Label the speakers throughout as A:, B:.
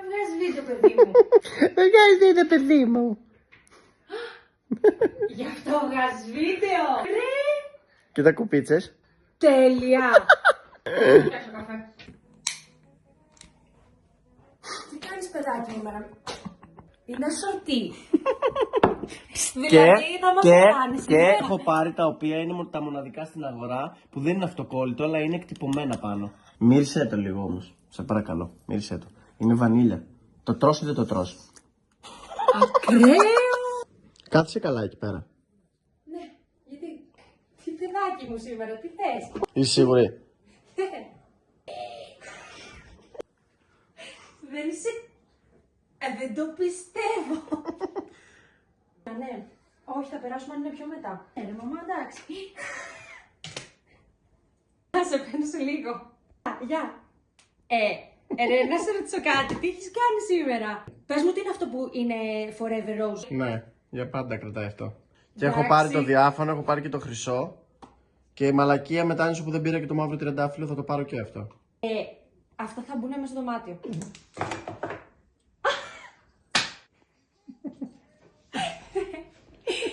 A: Με βγάζει βίντεο, παιδί μου.
B: Με βγάζει βίντεο, παιδί μου.
A: Γι' αυτό βγάζει βίντεο. Ρε.
B: Κοίτα κουπίτσες.
A: Τέλεια. Πιάσω καφέ. Τι κάνεις, παιδάκι μου, μέρα. Είναι σωτή. Δηλαδή θα μας κάνεις.
B: Και έχω πάρει τα οποία είναι τα μοναδικά στην αγορά που δεν είναι αυτοκόλλητο, αλλά είναι εκτυπωμένα πάνω. Μύρισε το λίγο όμως. Σε παρακαλώ, μύρισε το. Είναι βανίλια. Το τρως ή δεν το τρως?
A: Ακραίο.
B: Κάθισε καλά εκεί πέρα.
A: Ναι, γιατί. Τι παιδάκι μου σήμερα, τι θες.
B: Είσαι σίγουρη?
A: Δεν είσαι. Δεν το πιστεύω. Ναι. Όχι, θα περάσουμε αν είναι πιο μετά. Ρε μαμά, εντάξει. Θα σε παίρνω σε λίγο. Γεια. Ρε, να σε ρωτήσω κάτι. Τι έχεις κάνει σήμερα? Πες μου τι είναι αυτό που είναι Forever Rose.
B: Ναι, για πάντα κρατάει αυτό. Και
A: Εντάξει.
B: έχω πάρει το διάφανο, έχω πάρει και το χρυσό. Και η μαλακία μετάνιωσε που δεν πήρα και το μαύρο τριαντάφυλλο, θα το πάρω και αυτό.
A: Αυτά θα μπουν μέσα στο δωμάτιο.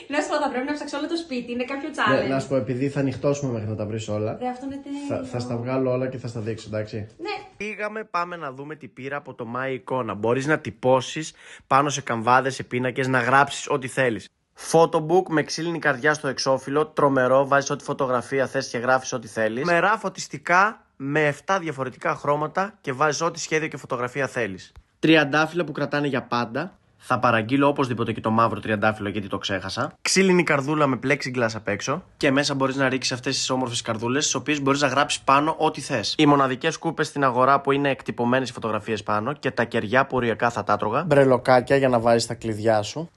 A: Να σου πω, θα πρέπει να ψάξω όλο το σπίτι, είναι κάποιο challenge.
B: Ναι, να σου πω, επειδή θα ανοιχτώσουμε μέχρι να τα βρεις όλα.
A: Ρε, αυτό είναι τέλειο.
B: Θα στα βγάλω όλα και θα στα δείξω, εντάξει.
A: Ναι.
B: Πήγαμε, πάμε να δούμε τι πήρα από το My εικόνα. Μπορείς να τυπώσεις πάνω σε καμβάδες, σε πίνακες, να γράψεις ό,τι θέλεις. Photobook με ξύλινη καρδιά στο εξώφυλλο, τρομερό, βάζεις ό,τι φωτογραφία θες και γράφεις ό,τι θέλεις. Μερά φωτιστικά με 7 διαφορετικά χρώματα και βάζεις ό,τι σχέδιο και φωτογραφία θέλεις. Τριαντάφυλλα που κρατάνε για πάντα. Θα παραγγείλω οπωσδήποτε και το μαύρο τριαντάφυλλο γιατί το ξέχασα. Ξύλινη καρδούλα με plexiglass απ' έξω. Και μέσα μπορείς να ρίξεις αυτές τις όμορφες καρδούλες, στις οποίες μπορείς να γράψεις πάνω ό,τι θες. Οι μοναδικές κούπες στην αγορά που είναι εκτυπωμένες οι φωτογραφίες πάνω και τα κεριά που οριακά θα τα έτρωγα. Μπρελοκάκια για να βάζεις τα κλειδιά σου.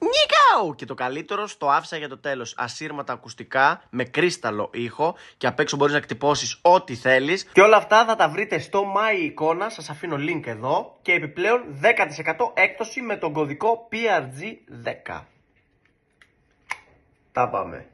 B: Και το καλύτερο, στο άφησα για το τέλος. Ασύρματα ακουστικά με κρίσταλο ήχο και απ' έξω μπορείς να εκτυπώσεις ό,τι θέλεις. Και όλα αυτά θα τα βρείτε στο My εικόνα. Σας αφήνω link εδώ. Και επιπλέον 10% έκπτωση με τον κωδικό PRG10. Τα πάμε.